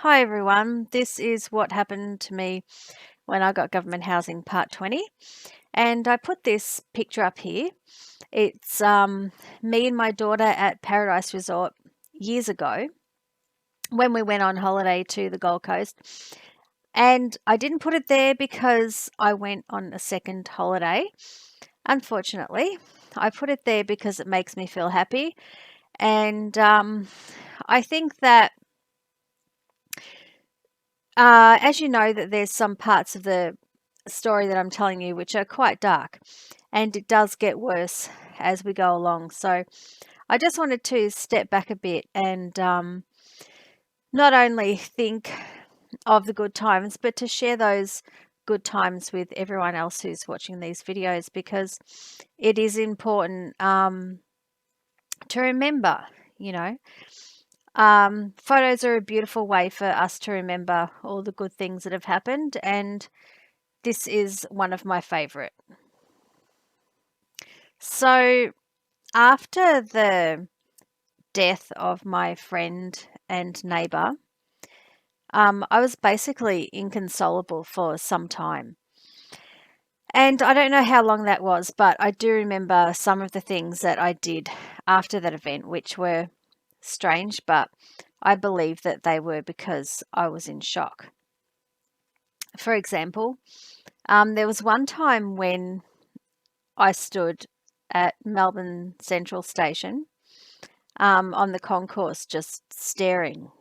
Hi everyone, this is what happened to me when I got government housing part 20, and I put this picture up here. It's me and my daughter at Paradise Resort years ago when we went on holiday to the Gold Coast, and I didn't put it there because I went on a second holiday. Unfortunately, I put it there because it makes me feel happy, and I think that as you know, that there's some parts of the story that I'm telling you which are quite dark, and it does get worse as we go along. So I just wanted to step back a bit and not only think of the good times, but to share those good times with everyone else who's watching these videos, because it is important to remember, you know. Photos are a beautiful way for us to remember all the good things that have happened, and this is one of my favorite. So, after the death of my friend and neighbor, I was basically inconsolable for some time. And I don't know how long that was, but I do remember some of the things that I did after that event, which were strange, but I believe that they were because I was in shock. For example, there was one time when I stood at Melbourne Central Station on the concourse, just staring,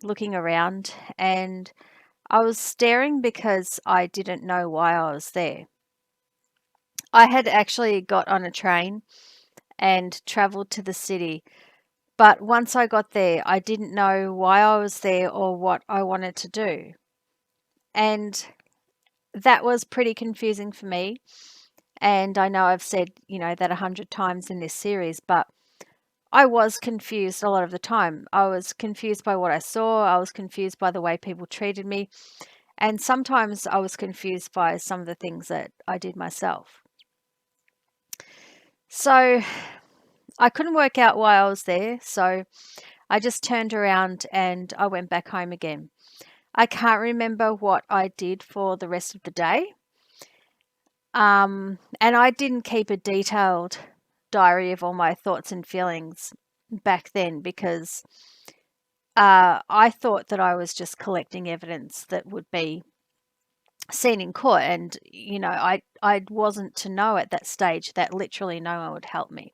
looking around. And I was staring because I didn't know why I was there. I had actually got on a train and travelled to the city, but once I got there, I didn't know why I was there or what I wanted to do. And that was pretty confusing for me. And I know I've said, that 100 times in this series, but I was confused a lot of the time. I was confused by what I saw. I was confused by the way people treated me. And sometimes I was confused by some of the things that I did myself. So I couldn't work out why I was there. So I just turned around and I went back home again. I can't remember what I did for the rest of the day. And I didn't keep a detailed diary of all my thoughts and feelings back then because I thought that I was just collecting evidence that would be seen in court, and I wasn't to know at that stage that literally no one would help me.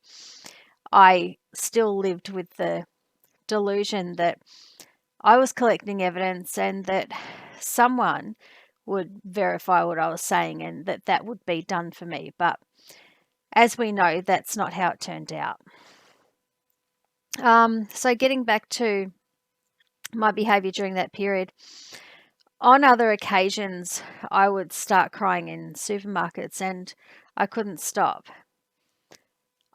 I still lived with the delusion that I was collecting evidence and that someone would verify what I was saying and that would be done for me. But as we know, that's not how it turned out. So getting back to my behavior during that period, on other occasions, I would start crying in supermarkets and I couldn't stop.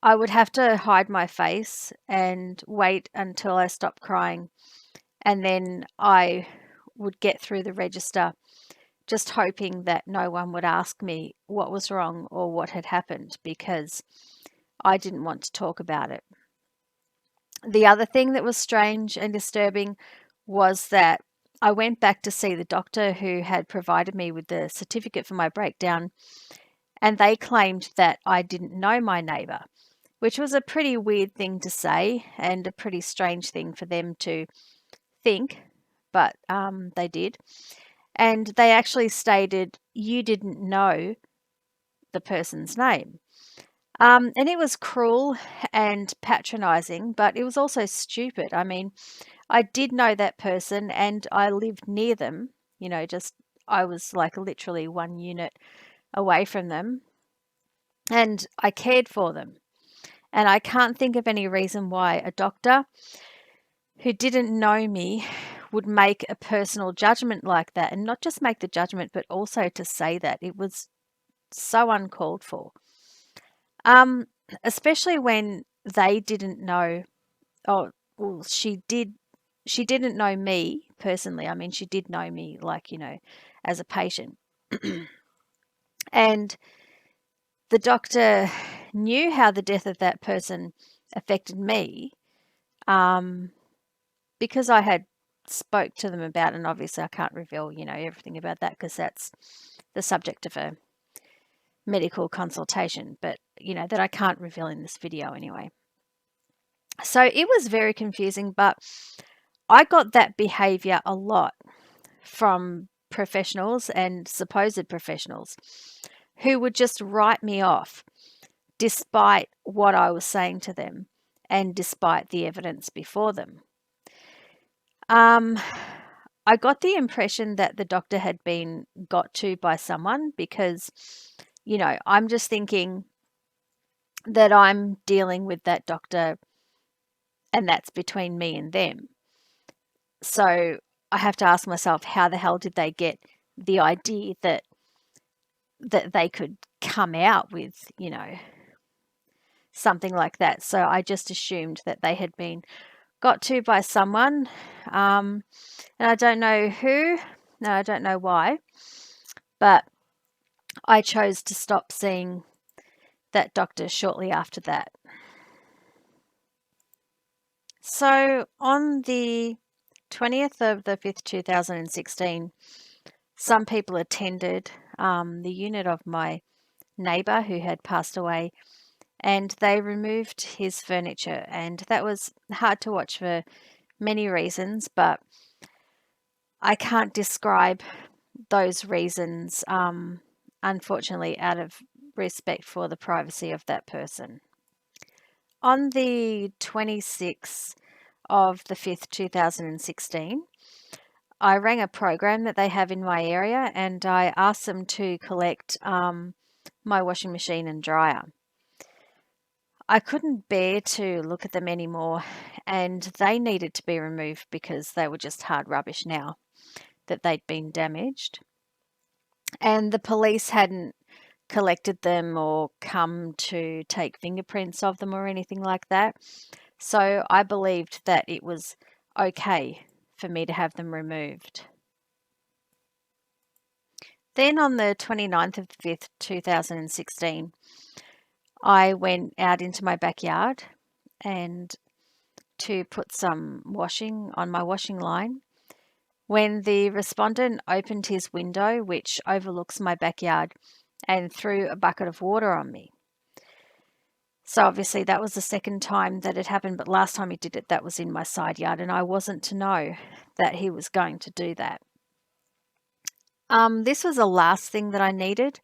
I would have to hide my face and wait until I stopped crying, and then I would get through the register, just hoping that no one would ask me what was wrong or what had happened, because I didn't want to talk about it. The other thing that was strange and disturbing was that I went back to see the doctor who had provided me with the certificate for my breakdown, and they claimed that I didn't know my neighbour, which was a pretty weird thing to say and a pretty strange thing for them to think, but they did. And they actually stated, "You didn't know the person's name." And it was cruel and patronizing, but it was also stupid. I mean, I did know that person and I lived near them, just I was like literally 1 unit away from them, and I cared for them. And I can't think of any reason why a doctor who didn't know me would make a personal judgment like that, and not just make the judgment, but also to say that. It was so uncalled for. Um, Especially when they didn't know. Oh, well, she didn't know me personally. I mean, she did know me, like, as a patient. And the doctor knew how the death of that person affected me. Um, because I had spoke to them about it, and obviously I can't reveal, everything about that because that's the subject of a medical consultation, but, that I can't reveal in this video anyway. So it was very confusing, but I got that behavior a lot from professionals and supposed professionals who would just write me off despite what I was saying to them and despite the evidence before them. I got the impression that the doctor had been got to by someone because, I'm just thinking that I'm dealing with that doctor and that's between me and them. So I have to ask myself, how the hell did they get the idea that they could come out with, something like that? So I just assumed that they had been got to by someone, and I don't know who, no, I don't know why, but I chose to stop seeing that doctor shortly after that. So on the 20th of the 5th, 2016, some people attended the unit of my neighbour who had passed away, and they removed his furniture, and that was hard to watch for many reasons, but I can't describe those reasons, unfortunately, out of respect for the privacy of that person. On the 26th of the 5th, 2016, I rang a program that they have in my area and I asked them to collect my washing machine and dryer. I couldn't bear to look at them anymore and they needed to be removed because they were just hard rubbish now that they'd been damaged. And the police hadn't collected them or come to take fingerprints of them or anything like that. So I believed that it was okay for me to have them removed. Then on the 29th of the 5th, 2016, I went out into my backyard and to put some washing on my washing line when the respondent opened his window, which overlooks my backyard, and threw a bucket of water on me. So obviously that was the second time that it happened, but last time he did it, that was in my side yard, and I wasn't to know that he was going to do that. This was the last thing that I needed.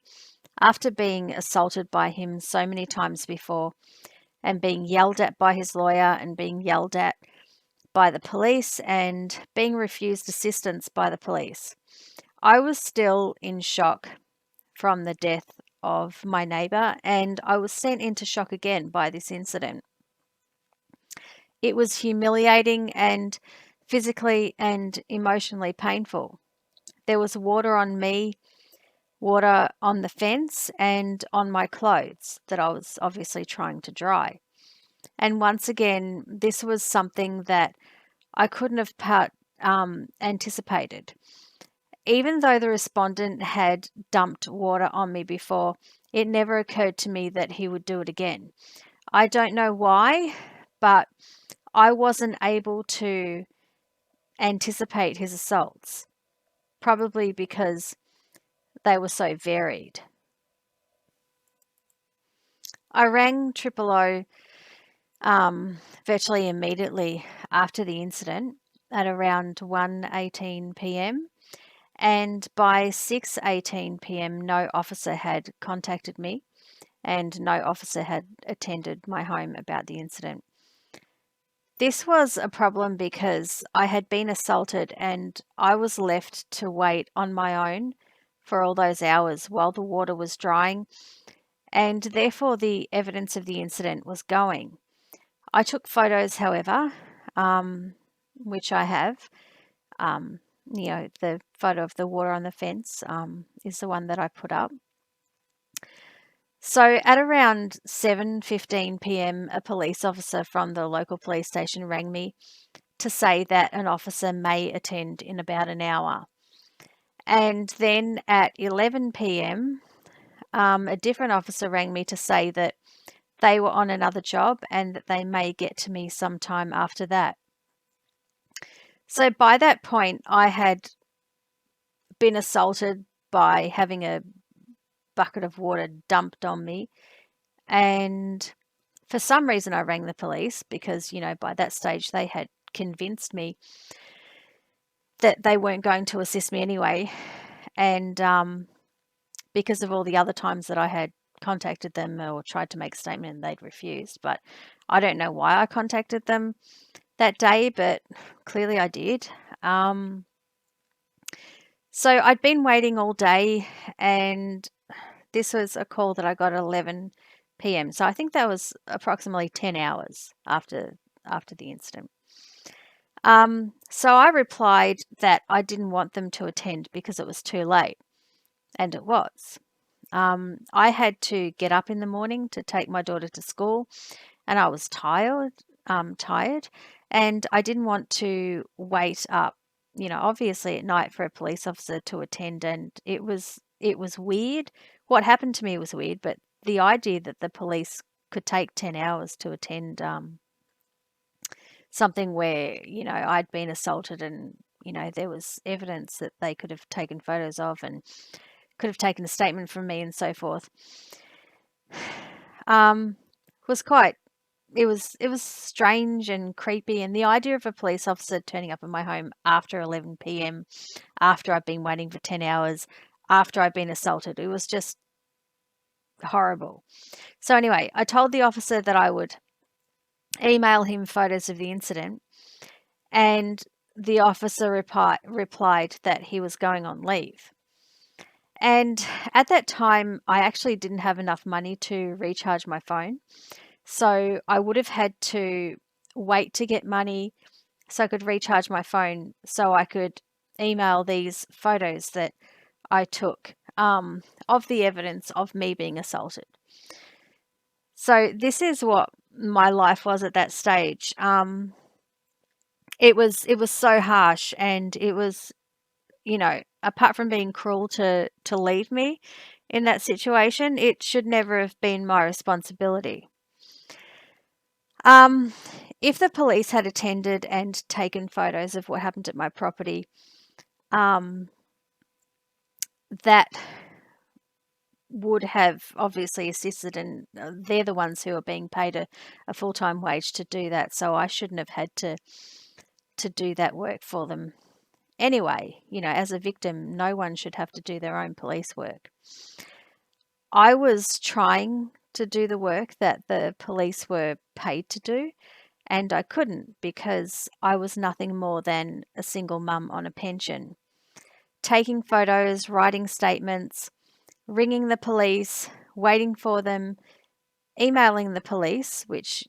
After being assaulted by him so many times before and being yelled at by his lawyer and being yelled at by the police and being refused assistance by the police, I was still in shock from the death of my neighbour, and I was sent into shock again by this incident. It was humiliating and physically and emotionally painful. There was water on me, water on the fence, and on my clothes that I was obviously trying to dry. And once again, this was something that I couldn't have anticipated. Even though the respondent had dumped water on me before, it never occurred to me that he would do it again. I don't know why, but I wasn't able to anticipate his assaults, probably because they were so varied. I rang 000 virtually immediately after the incident at around 1:18 p.m. and by 6:18 p.m. no officer had contacted me and no officer had attended my home about the incident. This was a problem because I had been assaulted and I was left to wait on my own for all those hours while the water was drying, and therefore the evidence of the incident was going. I took photos, however, which I have. The photo of the water on the fence is the one that I put up. So at around 7:15 p.m., a police officer from the local police station rang me to say that an officer may attend in about an hour. And then at 11 p.m., a different officer rang me to say that they were on another job and that they may get to me sometime after that. So by that point, I had been assaulted by having a bucket of water dumped on me. And for some reason, I rang the police because, by that stage, they had convinced me that they weren't going to assist me anyway. And because of all the other times that I had contacted them or tried to make a statement and they'd refused. But I don't know why I contacted them that day, but clearly I did. So I'd been waiting all day, and this was a call that I got at 11 p.m. So I think that was approximately 10 hours after the incident. So I replied that I didn't want them to attend because it was too late, and it was. I had to get up in the morning to take my daughter to school, and I was tired, and I didn't want to wait up, obviously at night for a police officer to attend, and it was weird. What happened to me was weird, but the idea that the police could take 10 hours to attend something where, I'd been assaulted and, there was evidence that they could have taken photos of and could have taken a statement from me and so forth, was quite it was strange and creepy, and the idea of a police officer turning up at my home after 11 p.m. after I've been waiting for 10 hours after I've been assaulted, it was just horrible. So anyway, I told the officer that I would email him photos of the incident, and the officer replied that he was going on leave. And at that time, I actually didn't have enough money to recharge my phone. So I would have had to wait to get money so I could recharge my phone so I could email these photos that I took of the evidence of me being assaulted. So this is what my life was at that stage. It was so harsh, and it was, apart from being cruel to leave me in that situation, it should never have been my responsibility. Um, if the police had attended and taken photos of what happened at my property, that would have obviously assisted, and they're the ones who are being paid a full-time wage to do that. So I shouldn't have had to do that work for them. Anyway, as a victim, no one should have to do their own police work. I was trying to do the work that the police were paid to do, and I couldn't because I was nothing more than a single mum on a pension. Taking photos, writing statements, ringing the police, waiting for them, emailing the police, which,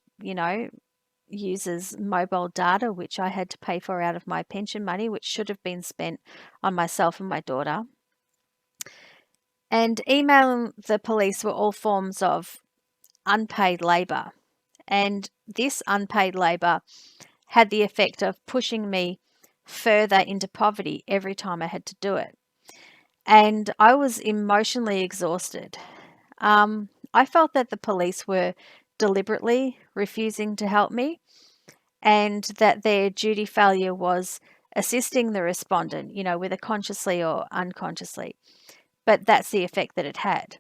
uses mobile data, which I had to pay for out of my pension money, which should have been spent on myself and my daughter. And emailing the police were all forms of unpaid labour. And this unpaid labour had the effect of pushing me further into poverty every time I had to do it. And I was emotionally exhausted. I felt that the police were deliberately refusing to help me, and that their duty failure was assisting the respondent, whether consciously or unconsciously. But that's the effect that it had,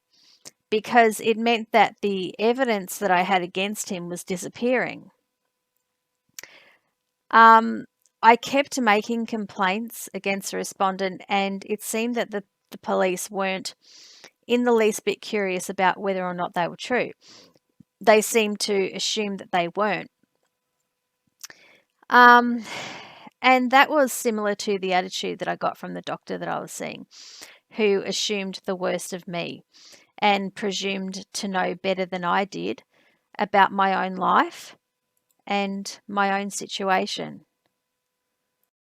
because it meant that the evidence that I had against him was disappearing. I kept making complaints against the respondent, and it seemed that the police weren't in the least bit curious about whether or not they were true. They seemed to assume that they weren't. And that was similar to the attitude that I got from the doctor that I was seeing, who assumed the worst of me and presumed to know better than I did about my own life and my own situation.